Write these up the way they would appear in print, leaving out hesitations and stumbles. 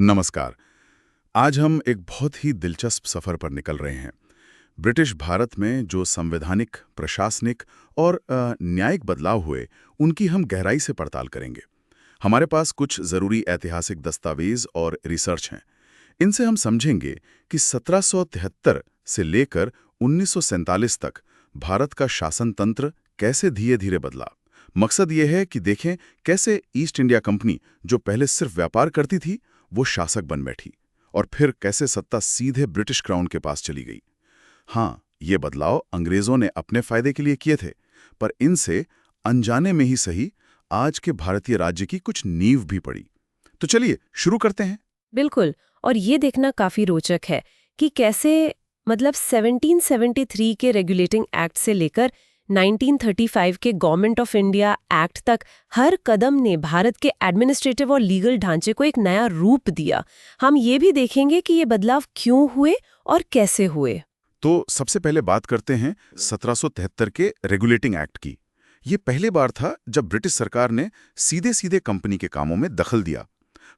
नमस्कार। आज हम एक बहुत ही दिलचस्प सफर पर निकल रहे हैं। ब्रिटिश भारत में जो संवैधानिक, प्रशासनिक और न्यायिक बदलाव हुए, उनकी हम गहराई से पड़ताल करेंगे। हमारे पास कुछ ज़रूरी ऐतिहासिक दस्तावेज और रिसर्च हैं। इनसे हम समझेंगे कि 1773 से लेकर 1947 तक भारत का शासन तंत्र कैसे धीरे धीरे बदला। मकसद ये है कि देखें कैसे ईस्ट इंडिया कंपनी, जो पहले सिर्फ व्यापार करती थी, वो शासक बन बैठी, और फिर कैसे सत्ता सीधे ब्रिटिश क्राउन के पास चली गई। हाँ, ये बदलाव अंग्रेजों ने अपने फायदे के लिए किए थे, पर इनसे अनजाने में ही सही आज के भारतीय राज्य की कुछ नींव भी पड़ी। तो चलिए शुरू करते हैं। बिल्कुल। और ये देखना काफी रोचक है कि कैसे 1773 के रेगुलेटिंग एक्ट से लेकर 1935 के गवर्नमेंट ऑफ इंडिया एक्ट तक हर कदम ने भारत के एडमिनिस्ट्रेटिव और लीगल ढांचे को एक नया रूप दिया। हम ये भी देखेंगे कि ये बदलाव क्यों हुए और कैसे हुए। तो सबसे पहले बात करते हैं 1773 के रेगुलेटिंग एक्ट की। ये पहली बार था जब ब्रिटिश सरकार ने सीधे सीधे कंपनी के कामों में दखल दिया,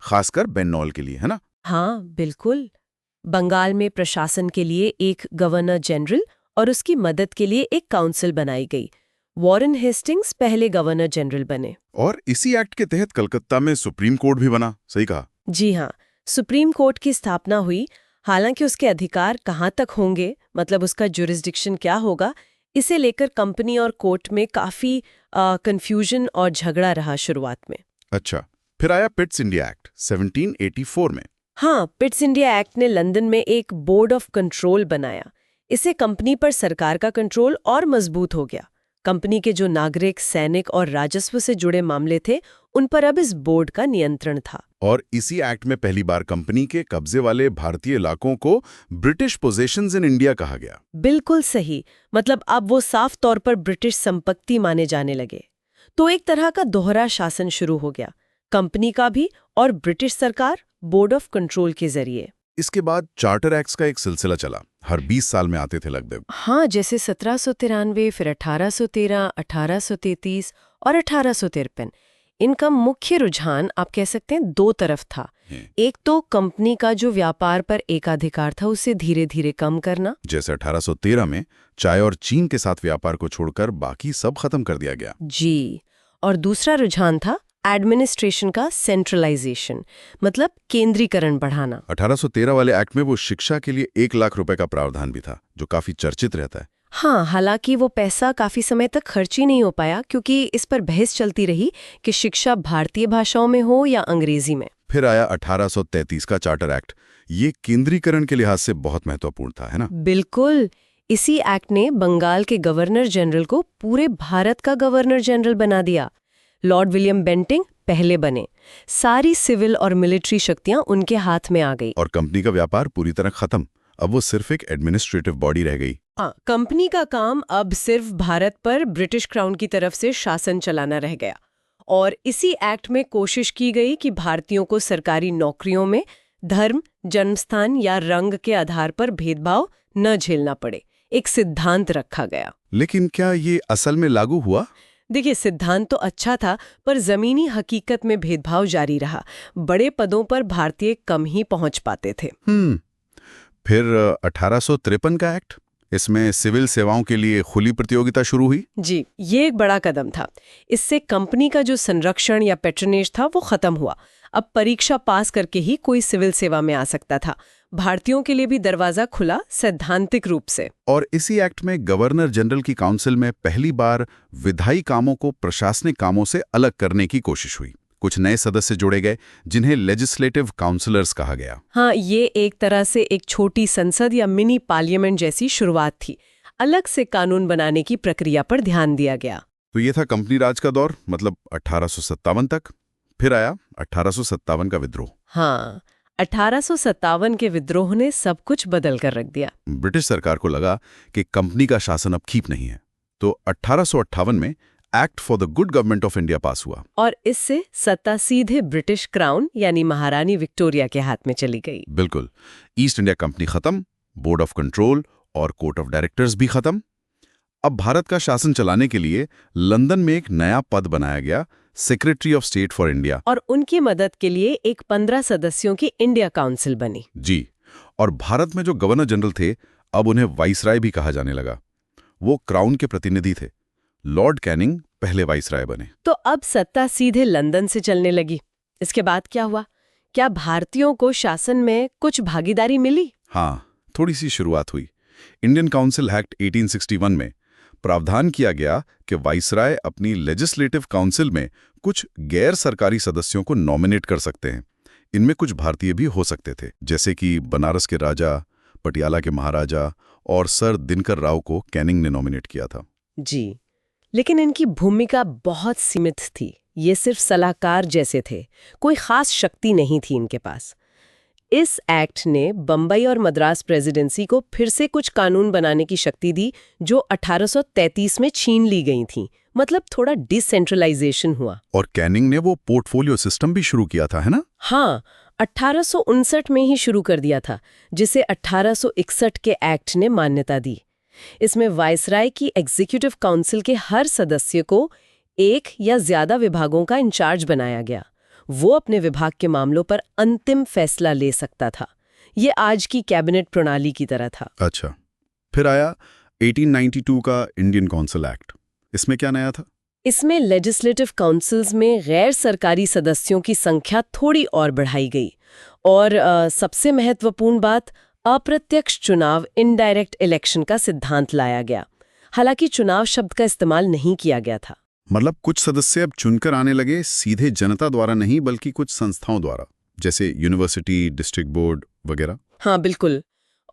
खासकर बेन्नॉल के लिए, है ना? हाँ, बिल्कुल। बंगाल में प्रशासन के लिए एक गवर्नर जनरल और उसकी मदद के लिए एक काउंसिल बनाई गई। वॉरेन हेस्टिंग्स पहले गवर्नर जनरल बने। और इसी एक्ट के तहत कलकत्ता में सुप्रीम कोर्ट भी बना। सही कहा। जी हाँ, सुप्रीम कोर्ट की स्थापना हुई। हालांकि उसके अधिकार कहाँ तक होंगे, मतलब उसका जुरिस्डिक्शन क्या होगा, इसे लेकर कंपनी और कोर्ट में काफी कंफ्यूजन और झगड़ा रहा शुरुआत में। अच्छा, फिर आया पिट्स इंडिया एक्ट 1784 में। हाँ, पिट्स इंडिया एक्ट ने लंदन में एक बोर्ड ऑफ कंट्रोल बनाया। इससे कंपनी पर सरकार का कंट्रोल और मजबूत हो गया। कंपनी के जो नागरिक, सैनिक और राजस्व से जुड़े मामले थे, उन पर अब इस बोर्ड का नियंत्रण था। और इसी एक्ट में पहली बार कंपनी के कब्जे वाले भारतीय इलाकों को ब्रिटिश पोजेशंस इन इंडिया कहा गया। बिल्कुल सही। मतलब अब वो साफ तौर पर ब्रिटिश संपत्ति माने जाने लगे। तो एक तरह का दोहरा शासन शुरू हो गया, कंपनी का भी और ब्रिटिश सरकार बोर्ड ऑफ कंट्रोल के जरिए। इसके बाद चार्टर एक्ट्स का एक सिलसिला चला, हर 20 साल में आते थे लगभग। हाँ, जैसे 1793, फिर 1813, 1833 और 1853। इनका मुख्य रुझान आप कह सकते हैं दो तरफ था। एक तो कंपनी का जो व्यापार पर एकाधिकार था उसे धीरे धीरे कम करना, जैसे 1813 में चाय और चीन के साथ व्यापार को छोड़कर बाकी सब खत्म कर दिया गया। जी। और दूसरा रुझान था एडमिनिस्ट्रेशन का सेंट्रलाइजेशन, मतलब केंद्रीकरण बढ़ाना। 1813 वाले एक्ट में वो शिक्षा के लिए 1 लाख रुपए का प्रावधान भी था, जो काफी चर्चित रहता है। हाँ, हालांकि वो पैसा काफी समय तक खर्च ही नहीं हो पाया, क्योंकि इस पर बहस चलती रही कि शिक्षा भारतीय भाषाओं में हो या अंग्रेजी में। फिर आया 1833 का चार्टर एक्ट। ये केंद्रीकरण के लिहाज से बहुत महत्वपूर्ण था, है ना? बिल्कुल। इसी एक्ट ने बंगाल के गवर्नर जनरल को पूरे भारत का गवर्नर जनरल बना दिया। लॉर्ड विलियम बेंटिंग पहले बने। सारी सिविल और मिलिट्री शक्तियां उनके हाथ में आ गई। और कंपनी का व्यापार पूरी तरह खत्म। अब वो सिर्फ एक एडमिनिस्ट्रेटिव बॉडी रह गई। हाँ, कंपनी का काम अब सिर्फ भारत पर ब्रिटिश क्राउन की तरफ से शासन चलाना रह गया। और इसी एक्ट में कोशिश की गई कि भारतीयों को सरकारी नौकरियों में धर्म, जन्मस्थान या रंग के आधार पर भेदभाव न झेलना पड़े। एक सिद्धांत रखा गया। लेकिन क्या ये असल में लागू हुआ? देखिए, सिद्धांत तो अच्छा था, पर जमीनी हकीकत में भेदभाव जारी रहा। बड़े पदों पर भारतीय कम ही पहुंच पाते थे। फिर 1853 का एक्ट, इसमें सिविल सेवाओं के लिए खुली प्रतियोगिता शुरू हुई। जी, ये एक बड़ा कदम था। इससे कंपनी का जो संरक्षण या पैट्रनेज था वो खत्म हुआ। अब परीक्षा पास करके ही कोई सिविल सेवा में आ सकता था। भारतीयों के लिए भी दरवाजा खुला, सैद्धांतिक रूप से। और इसी एक्ट में गवर्नर जनरल की काउंसिल में पहली बार विधायी कामों को प्रशासनिक कामों से अलग करने की कोशिश हुई। कुछ नए सदस्य जोड़े गए, जिन्हें लेजिस्लेटिव काउंसलर्स कहा गया। हाँ, ये एक तरह से एक छोटी संसद या मिनी पार्लियामेंट जैसी शुरुआत थी। अलग से कानून बनाने की प्रक्रिया पर ध्यान दिया गया। तो ये था कंपनी राज का दौर, मतलब 1857 तक। फिर आया 1857 का विद्रोह। हाँ, 1857 के विद्रोह ने सब कुछ बदल कर रख दिया। ब्रिटिश सरकार को लगा कि कंपनी का शासन अब ठीक नहीं है, तो 1858 में act for the good government of India pass हुआ। और इससे सत्ता सीधे ब्रिटिश क्राउन यानी महारानी विक्टोरिया के हाथ में चली गई। बिल्कुल। ईस्ट इंडिया कंपनी खत्म, बोर्ड ऑफ कंट्रोल और कोर्ट ऑफ डायरेक्टर्स भी खत्म। अब भारत का शासन चलाने के लिए लंदन में एक नया पद बनाया गया, secretary of state for India. और उनकी मदद के लिए एक 15 सदस्यों की इंडिया काउंसिल बनी। जी, और भारत में जो गवर्नर जनरल थे, अब उन्हें वाइसराय भी कहा जाने लगा। वो क्राउन के प्रतिनिधि थे। लॉर्ड कैनिंग पहले वाइसराय बने। तो अब सत्ता सीधे लंदन से चलने लगी। इसके बाद क्या हुआ? क्या भारतीयों को शासन में कुछ भागीदारी मिली? हाँ, थोड़ी सी शुरुआत हुई। इंडियन काउंसिल एक्ट 1861 में प्रावधान किया गया कि वाइसराय अपनी लेजिस्लेटिव काउंसिल में कुछ गैर सरकारी सदस्यों को नॉमिनेट कर सकते हैं। इनमें कुछ भारतीय भी हो सकते थे, जैसे कि बनारस के राजा, पटियाला के महाराजा और सर दिनकर राव को कैनिंग ने नॉमिनेट किया था। जी, लेकिन इनकी भूमिका बहुत सीमित थी। ये सिर्फ सलाहकार जैसे थे, कोई खास शक्ति नहीं थी इनके पास। इस एक्ट ने बम्बई और मद्रास प्रेसिडेंसी को फिर से कुछ कानून बनाने की शक्ति दी, जो 1833 में छीन ली गई थी। मतलब थोड़ा डिसेंट्रलाइजेशन हुआ। और कैनिंग ने वो पोर्टफोलियो सिस्टम भी शुरू किया था, है ना? हाँ, 1859 में ही शुरू कर दिया था, जिसे 1861 के एक्ट ने मान्यता दी। इसमें वाइसराय की एग्जीक्यूटिव काउंसिल के हर सदस्य को एक या ज्यादा विभागों का इंचार्ज बनाया गया। वो अपने विभाग के मामलों पर अंतिम फैसला ले सकता था। ये आज की कैबिनेट प्रणाली की तरह था। अच्छा, फिर आया 1892 का इंडियन काउंसिल एक्ट। इसमें क्या नया था? इसमें लेजिस्लेटिव काउंसिल्स में गैर सरकारी सदस्यों की संख्या थोड़ी और बढ़ाई गई। और सबसे महत्वपूर्ण बात, अप्रत्यक्ष चुनाव, इनडायरेक्ट इलेक्शन का सिद्धांत लाया गया। हालांकि चुनाव शब्द का इस्तेमाल नहीं किया गया था। मतलब कुछ सदस्य अब चुनकर आने लगे, सीधे जनता द्वारा नहीं बल्कि कुछ संस्थाओं द्वारा, जैसे यूनिवर्सिटी, डिस्ट्रिक्ट बोर्ड वगैरह। हाँ, बिल्कुल।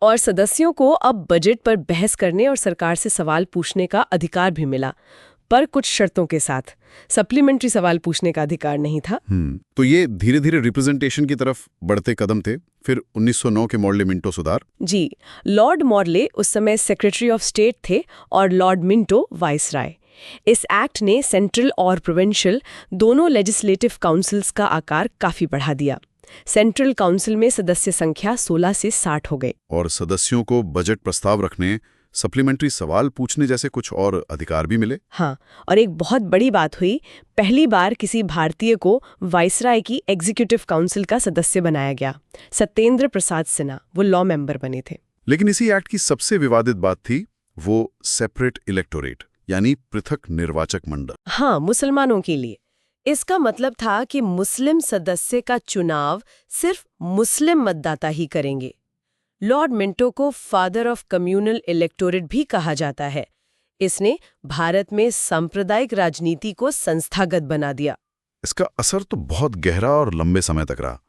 और सदस्यों को अब बजट पर बहस करने और सरकार से सवाल पूछने का अधिकार भी मिला, पर कुछ शर्तों के साथ। सप्लीमेंट्री सवाल पूछने का अधिकार नहीं था। तो ये धीरे धीरे रिप्रेजेंटेशन की तरफ बढ़ते कदम थे। फिर 1909 के मॉर्ले मिंटो सुधार। जी, लॉर्ड मॉर्ले उस समय सेक्रेटरी ऑफ स्टेट थे और लॉर्ड मिंटो वाइसराय। इस एक्ट ने सेंट्रल और प्रोविंशियल दोनों लेजिस्लेटिव काउंसिल्स का आकार काफी बढ़ा दिया। सेंट्रल काउंसिल में सदस्य संख्या 16 से 60 हो गई। और सदस्यों को बजट प्रस्ताव रखने, सप्लीमेंट्री सवाल पूछने जैसे कुछ और अधिकार भी मिले। हाँ, और एक बहुत बड़ी बात हुई, पहली बार किसी भारतीय को वाइसराय की एग्जीक्यूटिव काउंसिल का सदस्य बनाया गया। सत्येंद्र प्रसाद सिन्हा वो लॉ मेंबर बने थे। लेकिन इसी एक्ट की सबसे विवादित बात थी वो सेपरेट इलेक्टोरेट, यानी पृथक निर्वाचक मंडल। हाँ, मुसलमानों के लिए। इसका मतलब था कि मुस्लिम सदस्य का चुनाव सिर्फ मुस्लिम मतदाता ही करेंगे। लॉर्ड मिंटो को फादर ऑफ कम्युनल इलेक्टोरेट भी कहा जाता है। इसने भारत में सांप्रदायिक राजनीति को संस्थागत बना दिया। इसका असर तो बहुत गहरा और लंबे समय तक रहा।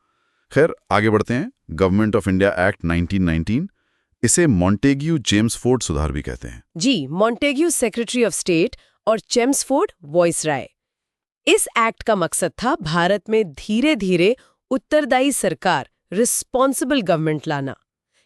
खैर, आगे बढ़ते हैं। गवर्नमेंट ऑफ इंडिया एक्ट 1919, इसे मॉन्टेग्यू चेम्सफोर्ड सुधार भी कहते हैं। जी, मॉन्टेग्यू सेक्रेटरी ऑफ स्टेट और चेम्सफोर्ड वाइसराय। इस एक्ट का मकसद था भारत में धीरे धीरे उत्तरदायी सरकार, रिस्पॉन्सिबल गवर्नमेंट लाना।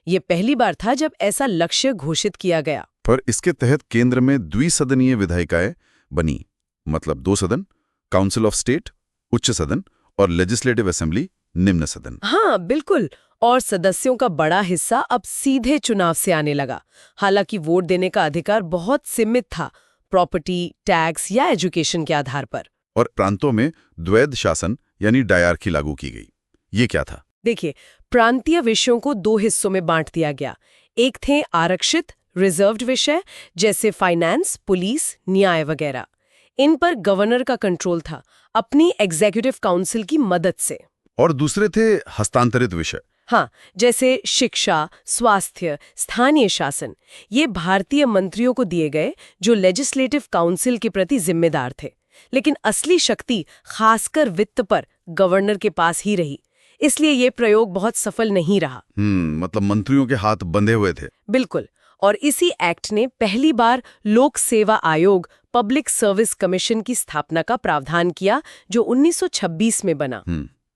ये पहली बार था जब ऐसा लक्ष्य घोषित किया गया। पर इसके तहत केंद्र में द्विसदनीय विधायिकाएं बनी, मतलब 2 सदन, काउंसिल ऑफ स्टेट उच्च सदन और लेजिस्लेटिव असेंबली निम्न सदन। हाँ, बिल्कुल। और सदस्यों का बड़ा हिस्सा अब सीधे चुनाव से आने लगा। हालांकि वोट देने का अधिकार बहुत सीमित था, प्रॉपर्टी, टैक्स या एजुकेशन के आधार पर। और प्रांतों में द्वैध शासन यानी डायरकी लागू की गई। ये क्या था? देखिए, प्रांतीय विषयों को 2 हिस्सों में बांट दिया गया। एक थे आरक्षित, रिजर्व्ड विषय, जैसे फाइनेंस, पुलिस, न्याय वगैरह। इन पर गवर्नर का कंट्रोल था, अपनी एग्जीक्यूटिव काउंसिल की मदद से। और दूसरे थे हस्तांतरित विषय। हाँ, जैसे शिक्षा, स्वास्थ्य, स्थानीय शासन। ये भारतीय मंत्रियों को दिए गए, जो लेजिस्लेटिव काउंसिल के प्रति जिम्मेदार थे। लेकिन असली शक्ति, खासकर वित्त पर, गवर्नर के पास ही रही। इसलिए ये प्रयोग बहुत सफल नहीं रहा। मतलब मंत्रियों के हाथ बंधे हुए थे। बिल्कुल। और इसी एक्ट ने पहली बार लोक सेवा आयोग, पब्लिक सर्विस कमीशन की स्थापना का प्रावधान किया, जो 1926 में बना।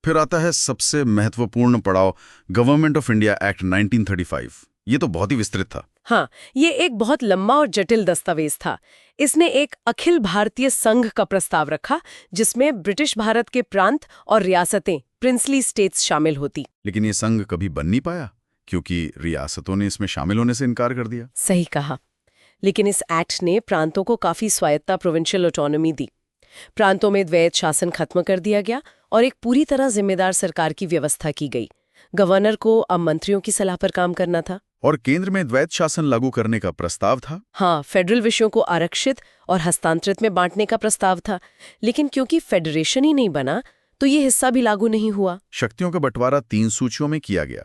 फिर आता है सबसे महत्वपूर्ण पड़ाव, गवर्नमेंट ऑफ इंडिया एक्ट 1935। ये तो बहुत ही विस्तृत था। हाँ, ये एक बहुत लंबा और जटिल दस्तावेज था। इसने एक अखिल भारतीय संघ का प्रस्ताव रखा, जिसमें ब्रिटिश भारत के प्रांत और रियासतें, प्रिंसली स्टेट्स शामिल होती। लेकिन ये संघ कभी बन नहीं पाया, क्योंकि रियासतों ने इसमें शामिल होने से इनकार कर दिया। सही कहा। लेकिन इस एक्ट ने प्रांतों को काफी स्वायत्ता, प्रोविंशियल ऑटोनॉमी दी। प्रांतों में द्वैत शासन खत्म कर दिया गया और एक पूरी तरह जिम्मेदार सरकार की व्यवस्था की गई। गवर्नर को अब मंत्रियों की सलाह पर काम करना था। और केंद्र में द्वैत शासन लागू करने का प्रस्ताव था। हाँ, फेडरल विषयों को आरक्षित और हस्तांतरित में बांटने का प्रस्ताव था, लेकिन क्योंकि फेडरेशन ही नहीं बना तो ये हिस्सा भी लागू नहीं हुआ। शक्तियों का बंटवारा 3 सूचियों में किया गया,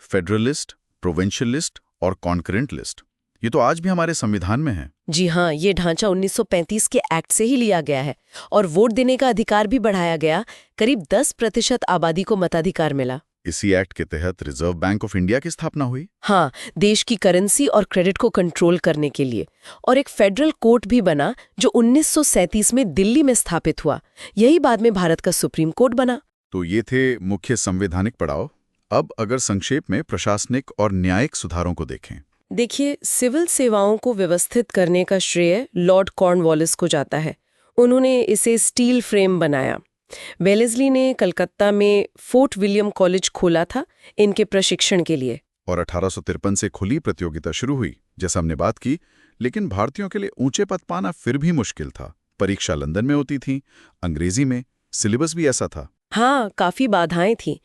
फेडरलिस्ट, प्रोविंशियल लिस्ट और कॉन्करेंट लिस्ट। ये तो आज भी हमारे संविधान में है। जी हाँ, ये ढांचा 1935 के एक्ट से ही लिया गया है और वोट देने का अधिकार भी बढ़ाया गया। करीब 10% आबादी को मताधिकार मिला। इसी एक्ट के तहत रिजर्व बैंक ऑफ इंडिया की स्थापना हुई। हाँ, देश की करेंसी और क्रेडिट को कंट्रोल करने के लिए। और एक फेडरल कोर्ट भी बना जो 1937 में दिल्ली में स्थापित हुआ। यही बाद में भारत का सुप्रीम कोर्ट बना। तो ये थे मुख्य संवैधानिक पड़ाव। अब अगर संक्षेप में प्रशासनिक और न्यायिक सुधारों को देखें। देखिए, सिविल सेवाओं को व्यवस्थित करने का श्रेय लॉर्ड कॉर्नवालिस को जाता है। उन्होंने इसे स्टील फ्रेम बनाया। वेलेस्ली ने कलकत्ता में फोर्ट विलियम कॉलेज खोला था इनके प्रशिक्षण के लिए। और 1853 से खुली प्रतियोगिता शुरू हुई, जैसा हमने बात की। लेकिन भारतीयों के लिए ऊंचे पद पाना फिर भी मुश्किल था। परीक्षा लंदन में होती थी, अंग्रेजी में, सिलेबस भी ऐसा था। हाँ, काफी बाधाएं थीं।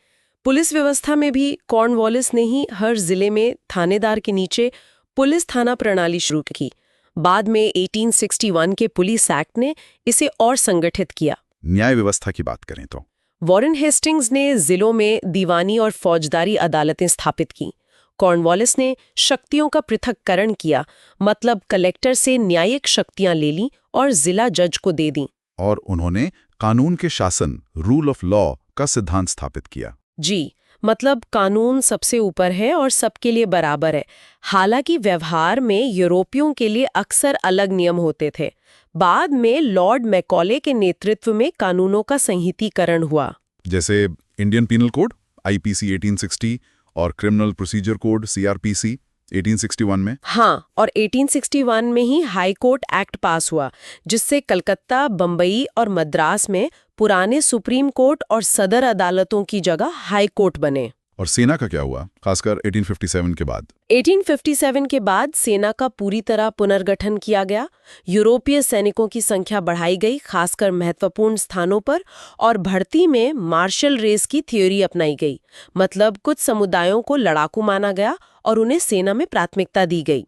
पुलिस व्यवस्था में भी कॉर्नवालिस ने ही हर जिले में थानेदार के नीचे पुलिस थाना प्रणाली शुरू की। बाद में 1861 के पुलिस एक्ट ने इसे और संगठित किया। न्याय व्यवस्था की बात करें तो वॉरेन हेस्टिंग्स ने जिलों में दीवानी और फौजदारी अदालतें स्थापित की। कॉर्नवालिस ने शक्तियों का पृथक्करण किया, मतलब कलेक्टर से न्यायिक शक्तियां ले लीं और जिला जज को दे दी। और उन्होंने कानून के शासन, रूल ऑफ लॉ का सिद्धांत स्थापित किया। जी, मतलब कानून सबसे ऊपर है और सबके लिए बराबर है। हालांकि व्यवहार में यूरोपियों के लिए अक्सर अलग नियम होते थे। बाद में लॉर्ड मैकॉले के नेतृत्व में कानूनों का संहितीकरण हुआ, जैसे इंडियन पीनल कोड आईपीसी 1860 और क्रिमिनल प्रोसीजर कोड सीआरपीसी 1861 में। हाँ, और 1861 में ही हाई कोर्ट एक्ट पास हुआ, जिससे कलकत्ता, बम्बई और मद्रास में पुराने सुप्रीम कोर्ट और सदर अदालतों की जगह हाई कोर्ट बने। और सेना का क्या हुआ, खासकर 1857 के बाद? 1857 के बाद सेना का पूरी तरह पुनर्गठन किया गया। यूरोपीय सैनिकों की संख्या बढ़ाई गई, खासकर महत्वपूर्ण स्थानों पर, और भर्ती में मार्शल रेस की थ्योरी अपनाई गई। मतलब कुछ समुदायों को लड़ाकू माना गया और उन्हें सेना में प्राथमिकता दी गई।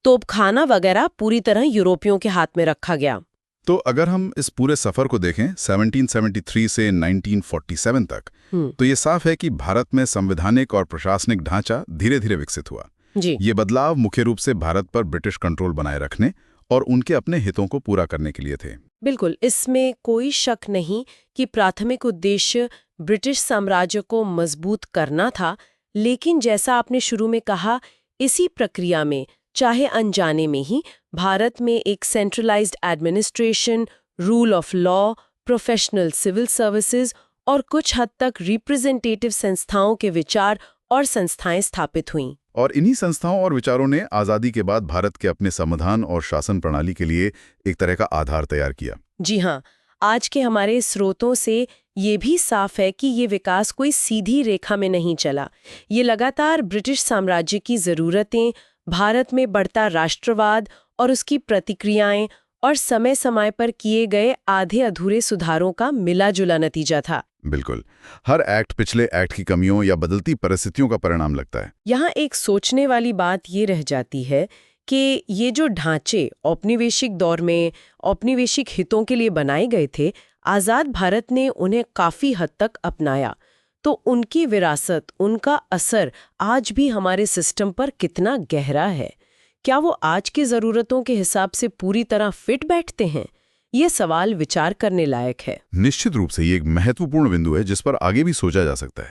तोपखाना वगैरह पूरी तरह यूरोपियों के हाथ में रखा गया। तो अगर हम इस पूरे सफर को देखें 1773 से 1947 तक, तो ये साफ है कि भारत में संवैधानिक और प्रशासनिक ढांचा धीरे धीरे विकसित हुआ। जी। ये बदलाव मुख्य रूप से भारत पर ब्रिटिश कंट्रोल बनाए रखने और उनके अपने हितों को पूरा करने के लिए थे। बिल्कुल, इसमें कोई शक नहीं कि प्राथमिक उद्देश्य ब्रिटिश साम्राज्य को मजबूत करना था। लेकिन जैसा आपने शुरू में कहा, इसी प्रक्रिया में, चाहे अनजाने में ही, भारत में एक centralised administration, rule of law, professional civil services और कुछ हद तक रिप्रेजेंटेटिव संस्थाओं के विचार और संस्थाएं स्थापित हुईं। और इन्हीं संस्थाओं और विचारों ने आज़ादी के बाद भारत के अपने संविधान और शासन प्रणाली के लिए एक तरह का आधार तैयार किया। जी हाँ, आज के हमारे स्रोतों से ये भी साफ है कि ये विकास कोई सीधी रेखा में नहीं चला। ये लगातार ब्रिटिश साम्राज्य की ज़रूरतें, भारत में बढ़ता राष्ट्रवाद और उसकी प्रतिक्रियाएं और समय समय पर किए गए आधे अधूरे सुधारों का मिला-जुला नतीजा था। बिल्कुल, हर एक्ट पिछले एक्ट की कमियों या बदलती परिस्थितियों का परिणाम लगता है। यहाँ एक सोचने वाली बात ये रह जाती है कि ये जो ढांचे औपनिवेशिक दौर में औपनिवेशिक हितों के लिए बनाए गए थे, आज़ाद भारत ने उन्हें काफ़ी हद तक अपनाया। तो उनकी विरासत, उनका असर आज भी हमारे सिस्टम पर कितना गहरा है? क्या वो आज की ज़रूरतों के हिसाब से पूरी तरह फिट बैठते हैं? ये सवाल विचार करने लायक है। निश्चित रूप से ये एक महत्वपूर्ण बिंदु है जिस पर आगे भी सोचा जा सकता है।